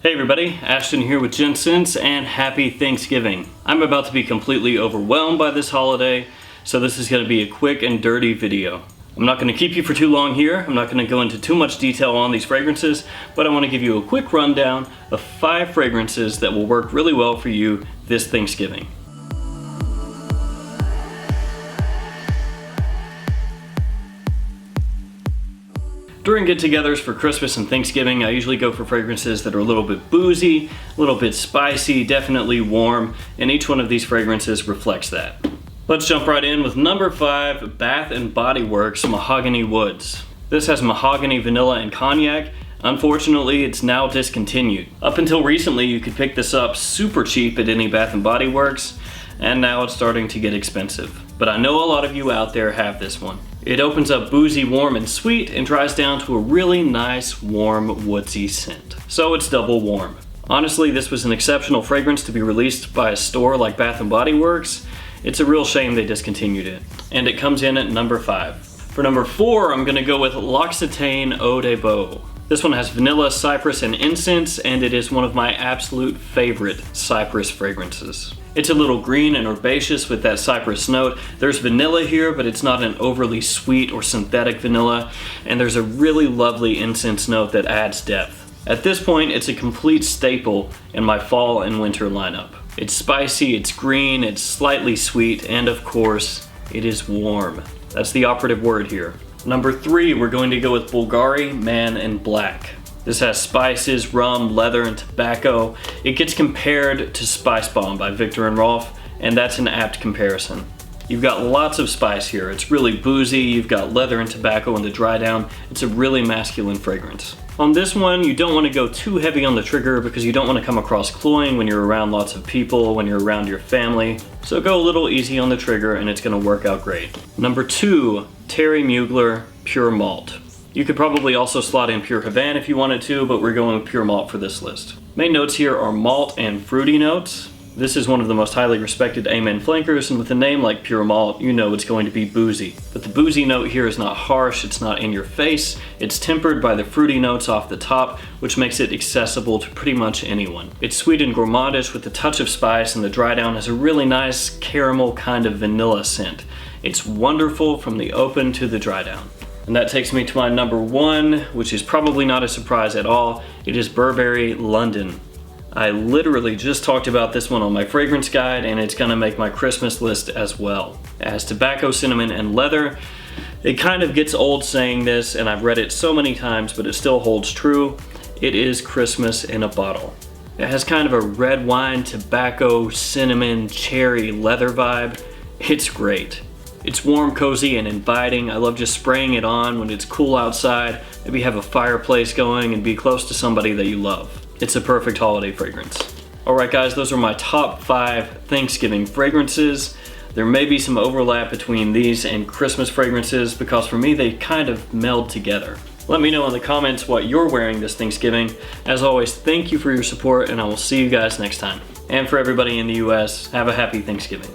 Hey everybody, Ashton here with Gents and happy Thanksgiving. I'm about to be completely overwhelmed by this holiday, so this is going to be a quick and dirty video. I'm not going to keep you for too long here. I'm not going to go into too much detail on these fragrances, but I want to give you a quick rundown of 5 fragrances that will work really well for you this Thanksgiving. During get-togethers for Christmas and Thanksgiving, I usually go for fragrances that are a little bit boozy, a little bit spicy, definitely warm, and each one of these fragrances reflects that. Let's jump right in with number 5, Bath & Body Works Mahogany Woods. This has mahogany, vanilla, and cognac. Unfortunately, it's now discontinued. Up until recently, you could pick this up super cheap at any Bath & Body Works, and now it's starting to get expensive. But I know a lot of you out there have this one. It opens up boozy, warm, and sweet, and dries down to a really nice, warm, woodsy scent. So it's double warm. Honestly, this was an exceptional fragrance to be released by a store like Bath & Body Works. It's a real shame they discontinued it. And it comes in at number 5. For number 4, I'm gonna go with Loccitane Ode. This one has vanilla, cypress, and incense, and it is one of my absolute favorite cypress fragrances. It's a little green and herbaceous with that cypress note. There's vanilla here, but it's not an overly sweet or synthetic vanilla, and there's a really lovely incense note that adds depth. At this point, it's a complete staple in my fall and winter lineup. It's spicy, it's green, it's slightly sweet, and of course, it is warm. That's the operative word here. Number 3, we're going to go with Bulgari Man Black. This has spices, rum, leather, and tobacco. It gets compared to Spice Bomb by Viktor and Rolf, and that's an apt comparison. You've got lots of spice here. It's really boozy, you've got leather and tobacco in the dry down. It's a really masculine fragrance. On this one, you don't want to go too heavy on the trigger because you don't want to come across cloying when you're around lots of people, when you're around your family. So go a little easy on the trigger and it's going to work out great. Number 2, Thierry Mugler Pure Malt. You could probably also slot in Pure Havana if you wanted to, but we're going with Pure Malt for this list. Main notes here are malt and fruity notes. This is one of the most highly respected Amen flankers, and with a name like Pure Malt, you know it's going to be boozy. But the boozy note here is not harsh, it's not in your face, it's tempered by the fruity notes off the top, which makes it accessible to pretty much anyone. It's sweet and gourmandish with a touch of spice, and the dry down has a really nice caramel kind of vanilla scent. It's wonderful from the open to the dry down. And that takes me to my number 1, which is probably not a surprise at all. It is Burberry London. I literally just talked about this one on my fragrance guide, and it's gonna make my Christmas list as well. It has tobacco, cinnamon, and leather. It kind of gets old saying this, and I've read it so many times, but it still holds true. It is Christmas in a bottle. It has kind of a red wine, tobacco, cinnamon, cherry, leather vibe. It's great. It's warm, cozy, and inviting. I love just spraying it on when it's cool outside. Maybe have a fireplace going and be close to somebody that you love. It's a perfect holiday fragrance. Alright guys, those are my top 5 Thanksgiving fragrances. There may be some overlap between these and Christmas fragrances because for me they kind of meld together. Let me know in the comments what you're wearing this Thanksgiving. As always, thank you for your support and I will see you guys next time. And for everybody in the US, have a happy Thanksgiving.